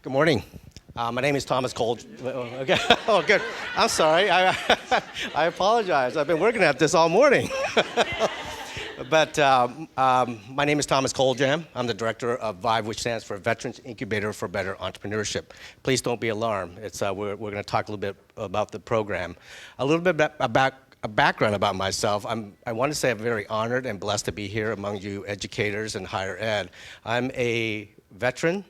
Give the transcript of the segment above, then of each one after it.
Good morning. My name is Thomas Cole. Okay. Oh, good. I'm sorry. I apologize. I've been working at this all morning. But my name is Thomas Kuljam. I'm the director of VIBE, which stands for Veterans Incubator for Better Entrepreneurship. Please don't be alarmed. We're going to talk a little bit about the program. A little bit about a background about myself. I want to say I'm very honored and blessed to be here among you educators in higher ed. I'm a veteran.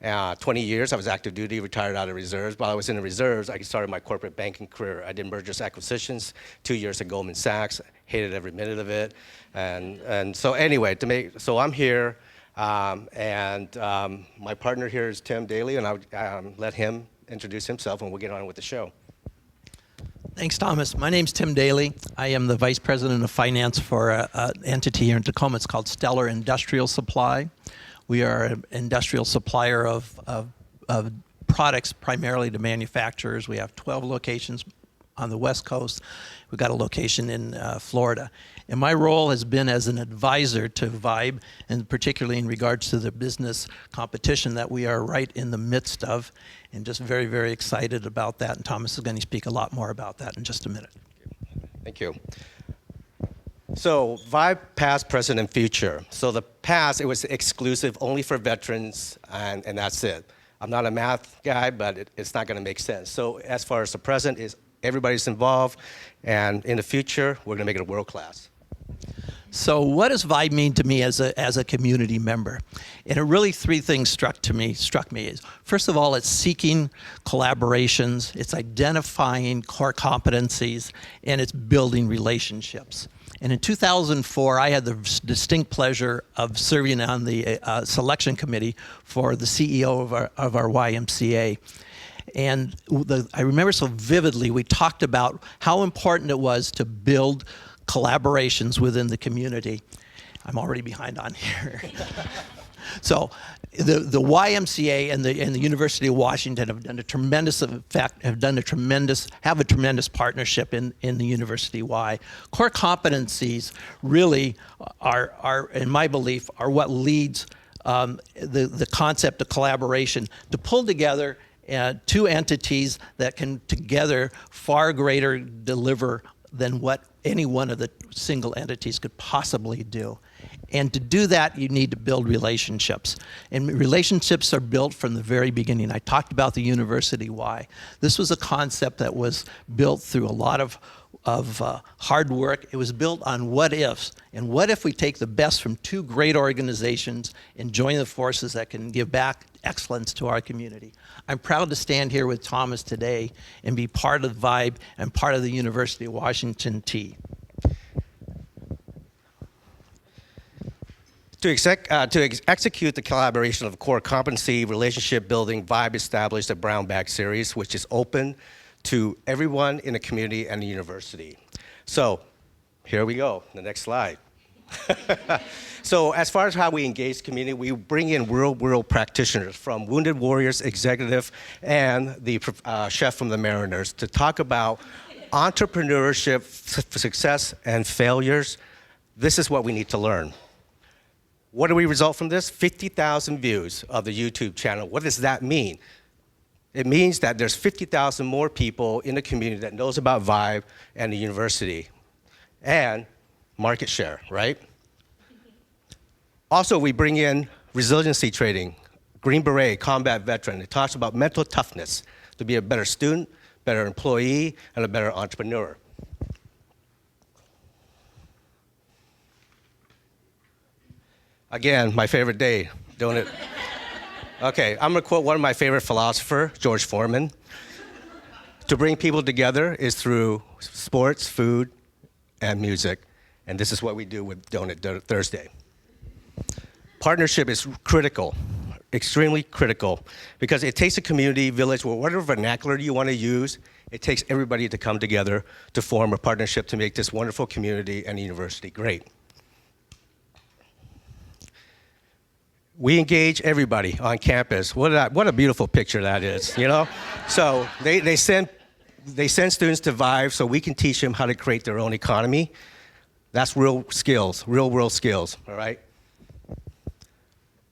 20 years, I was active duty, retired out of reserves. While I was in the reserves, I started my corporate banking career. I did mergers, acquisitions, 2 years at Goldman Sachs, hated every minute of it. And so anyway, so I'm here, and my partner here is Tim Daly, and I'll let him introduce himself, and we'll get on with the show. Thanks, Thomas. My name's Tim Daly. I am the Vice President of Finance for an entity here in Tacoma. It's called Stellar Industrial Supply. We are an industrial supplier of products primarily to manufacturers. We have 12 locations on the West Coast. We've got a location in Florida. And my role has been as an advisor to VIBE, and particularly in regards to the business competition that we are right in the midst of, and just very, very excited about that. And Thomas is going to speak a lot more about that in just a minute. Thank you. So VIBE past, present, and future. So the past, it was exclusive only for veterans, and that's it. I'm not a math guy, but it's not going to make sense. So as far as the present is, everybody's involved, and in the future, we're going to make it a world class. So what does VIBE mean to me as a community member? And it really three things struck me. First of all, it's seeking collaborations, it's identifying core competencies, and it's building relationships. And in 2004, I had the distinct pleasure of serving on the selection committee for the CEO of our YMCA. And I remember so vividly, we talked about how important it was to build collaborations within the community. I'm already behind on here. So the YMCA and the University of Washington have done a tremendous partnership in the University Y. Core competencies really are, in my belief, are what leads the concept of collaboration to pull together two entities that can together far greater deliver than what any one of the single entities could possibly do. And to do that, you need to build relationships. And relationships are built from the very beginning. I talked about the University Y. This was a concept that was built through a lot of hard work. It was built on what ifs. And what if we take the best from two great organizations and join the forces that can give back excellence to our community? I'm proud to stand here with Thomas today and be part of VIBE and part of the University of Washington T. To execute the collaboration of core competency, relationship building, VIBE established a brown bag series, which is open to everyone in the community and the university. So here we go, the next slide. So as far as how we engage the community, we bring in real-world practitioners from Wounded Warriors Executive and the chef from the Mariners to talk about entrepreneurship, success, and failures. This is what we need to learn. What do we result from this? 50,000 views of the YouTube channel. What does that mean? It means that there's 50,000 more people in the community that knows about VIBE and the university and market share, right? Also, we bring in resiliency training, Green Beret, combat veteran. It talks about mental toughness to be a better student, better employee, and a better entrepreneur. Again, my favorite day, don't it? Okay, I'm gonna quote one of my favorite philosophers, George Foreman. To bring people together is through sports, food, and music. And this is what we do with Doughnut Thursday. Partnership is critical, extremely critical, because it takes a community, village, or whatever vernacular you want to use, it takes everybody to come together to form a partnership to make this wonderful community and university great. We engage everybody on campus. What a beautiful picture that is, you know? So they send students to VIBE so we can teach them how to create their own economy. That's real skills, real world skills, all right?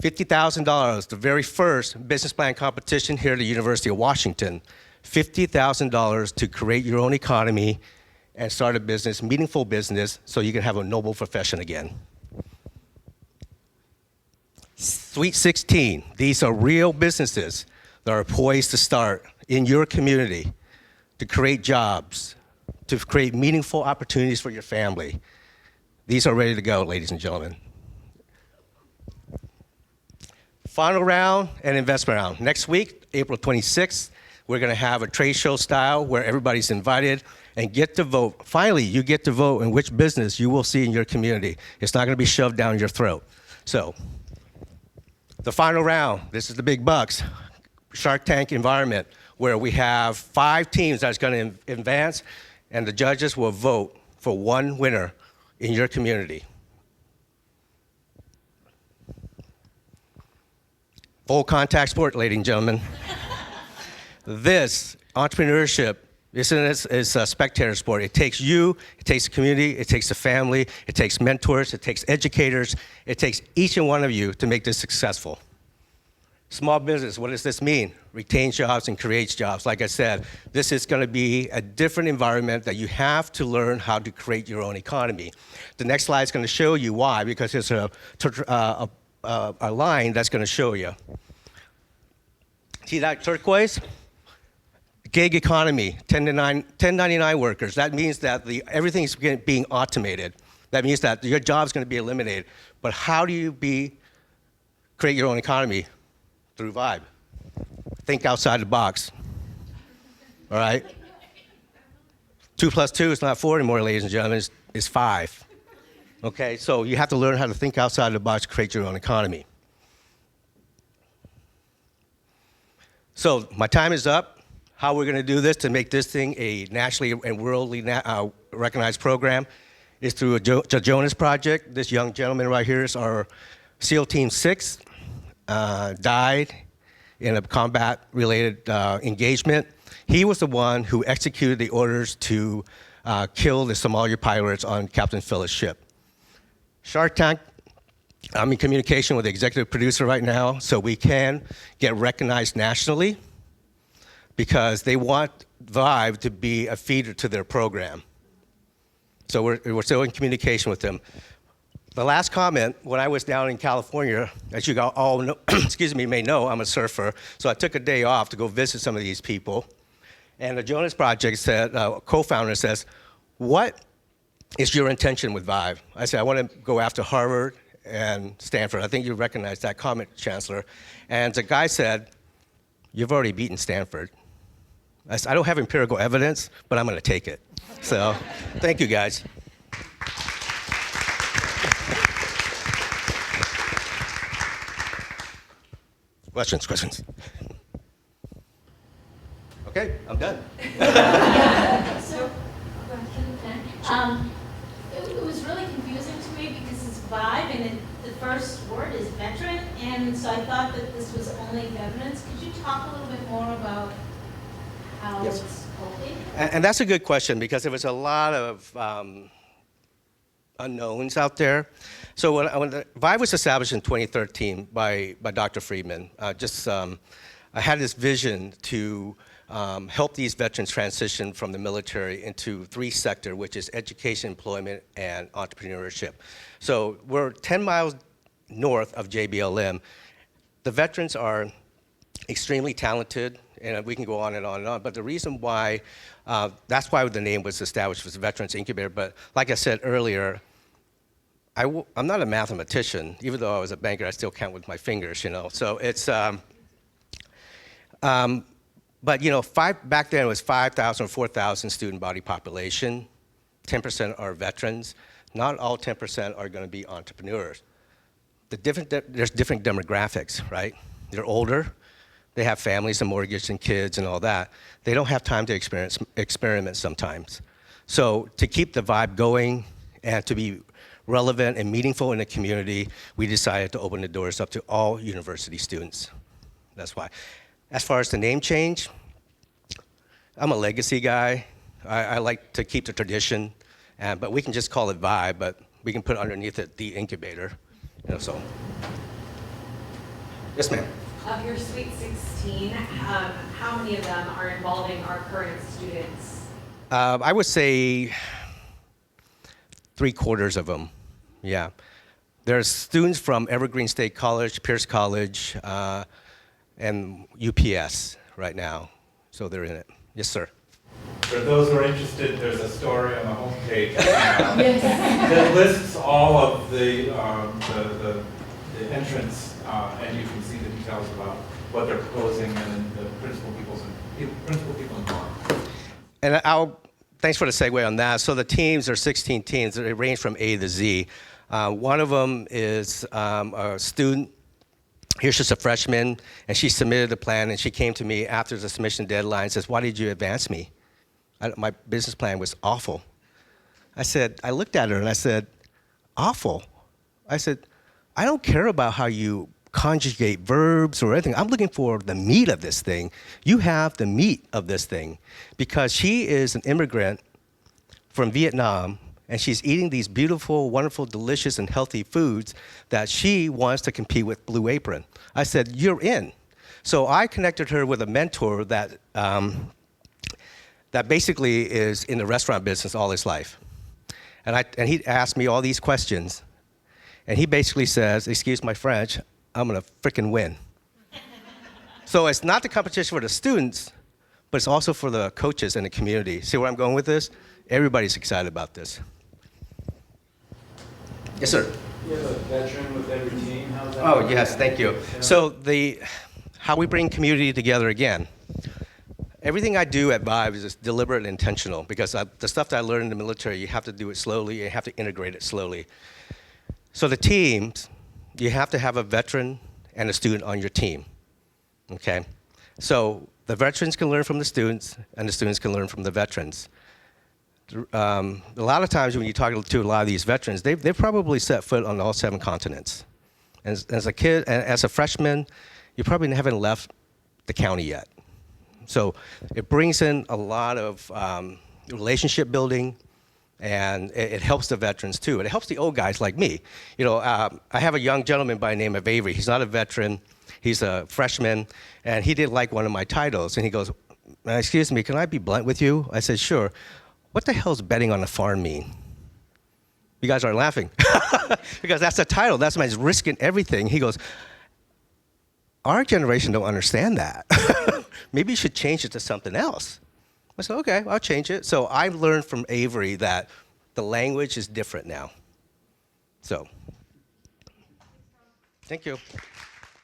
$50,000, the very first business plan competition here at the University of Washington. $50,000 to create your own economy and start a business, meaningful business, so you can have a noble profession again. Sweet 16, these are real businesses that are poised to start in your community, to create jobs, to create meaningful opportunities for your family. These are ready to go, ladies and gentlemen. Final round and investment round. Next week, April 26th, we're gonna have a trade show style where everybody's invited and get to vote. Finally, you get to vote in which business you will see in your community. It's not gonna be shoved down your throat. So, the final round, this is the big bucks, Shark Tank environment, where we have 5 teams that's gonna advance, and the judges will vote for one winner in your community. Full contact sport, ladies and gentlemen. This entrepreneurship is a spectator sport. It takes you, it takes the community, it takes the family, it takes mentors, it takes educators, it takes each and one of you to make this successful. Small business, what does this mean? Retains jobs and creates jobs. Like I said, this is going to be a different environment that you have to learn how to create your own economy. The next slide is going to show you why, because it's a line that's going to show you. See that turquoise? Gig economy, 1099 workers. That means that everything's being automated. That means that your job's going to be eliminated. But how do you create your own economy? Through Vibe. Think outside the box. All right? 2 plus 2 is not 4 anymore, ladies and gentlemen. It's 5. Okay? So you have to learn how to think outside the box to create your own economy. So my time is up. How we're going to do this to make this thing a nationally and worldly recognized program is through a Jonas project. This young gentleman right here is our SEAL Team 6. Died in a combat-related engagement. He was the one who executed the orders to kill the Somalia pirates on Captain Phillips' ship. Shark Tank, I'm in communication with the executive producer right now, so we can get recognized nationally because they want Vibe to be a feeder to their program. So we're still in communication with them. The last comment, when I was down in California, as you all know, may know, I'm a surfer, so I took a day off to go visit some of these people. And the Jonas Project said, co-founder says, what is your intention with Vibe? I said, I want to go after Harvard and Stanford. I think you recognize that comment, Chancellor. And the guy said, you've already beaten Stanford. I said, I don't have empirical evidence, but I'm going to take it. So thank you, guys. Questions? Okay, I'm done. So, it was really confusing to me because it's Vibe and the first word is veteran, and so I thought that this was only veterans. Could you talk a little bit more about how Yes. it's coded? And that's a good question because there was a lot of unknowns out there. So when the Vibe was established in 2013 by Dr. Friedman, I had this vision to help these veterans transition from the military into 3 sectors, which is education, employment, and entrepreneurship. So we're 10 miles north of JBLM. The veterans are extremely talented, and we can go on and on and on, but the reason why, that's why the name was established, was Veterans Incubator, but like I said earlier, I'm not a mathematician. Even though I was a banker, I still count with my fingers, you know. So it's, but you know, back then it was 5,000 or 4,000 student body population. 10% are veterans. Not all 10% are going to be entrepreneurs. There's different demographics, right? They're older. They have families and mortgages and kids and all that. They don't have time to experiment sometimes. So to keep the Vibe going and to be relevant and meaningful in the community, we decided to open the doors up to all university students. That's why. As far as the name change, I'm a legacy guy. I like to keep the tradition, but we can just call it Vibe, but we can put underneath it the incubator. You know, so. Yes, ma'am. Of your Sweet 16, how many of them are involving our current students? I would say 3/4 of them, yeah. There's students from Evergreen State College, Pierce College, and UPS right now, so they're in it. Yes, sir. For those who are interested, there's a story on the homepage that lists all of the entrants, and you can see the details about what they're proposing and the principal people involved. And thanks for the segue on that. So the teams are 16 teams. They range from A to Z. One of them is a student. Here's just a freshman, and she submitted a plan, and she came to me after the submission deadline and says, "Why did you advance me? My business plan was awful." I looked at her and I said, "Awful?" I said, "I don't care about how you conjugate verbs or anything. I'm looking for the meat of this thing. You have the meat of this thing." Because she is an immigrant from Vietnam, and she's eating these beautiful, wonderful, delicious, and healthy foods that she wants to compete with Blue Apron. I said, "You're in." So I connected her with a mentor that basically is in the restaurant business all his life. And he asked me all these questions. And he basically says, excuse my French, "I'm gonna frickin' win." So it's not the competition for the students, but it's also for the coaches and the community. See where I'm going with this? Everybody's excited about this. Yes, sir. You have a veteran with every team. How's that? Oh, yes, thank you. So how we bring community together again. Everything I do at Vibe is just deliberate and intentional because the stuff that I learned in the military, you have to do it slowly, you have to integrate it slowly. So the teams, you have to have a veteran and a student on your team, okay? So the veterans can learn from the students, and the students can learn from the veterans. A lot of times when you talk to a lot of these veterans, they've probably set foot on all 7 continents. As a kid, and as a freshman, you probably haven't left the county yet. So it brings in a lot of relationship building, and it helps the veterans too. And it helps the old guys like me. You know, I have a young gentleman by the name of Avery. He's not a veteran. He's a freshman, and he didn't like one of my titles. And he goes, "Excuse me, can I be blunt with you?" I said, "Sure. What the hell does betting on a farm mean?" You guys aren't laughing. Because that's the title. That's my risking everything. He goes, "Our generation don't understand that. Maybe you should change it to something else." I said, "Okay, I'll change it." So I learned from Avery that the language is different now. So, thank you.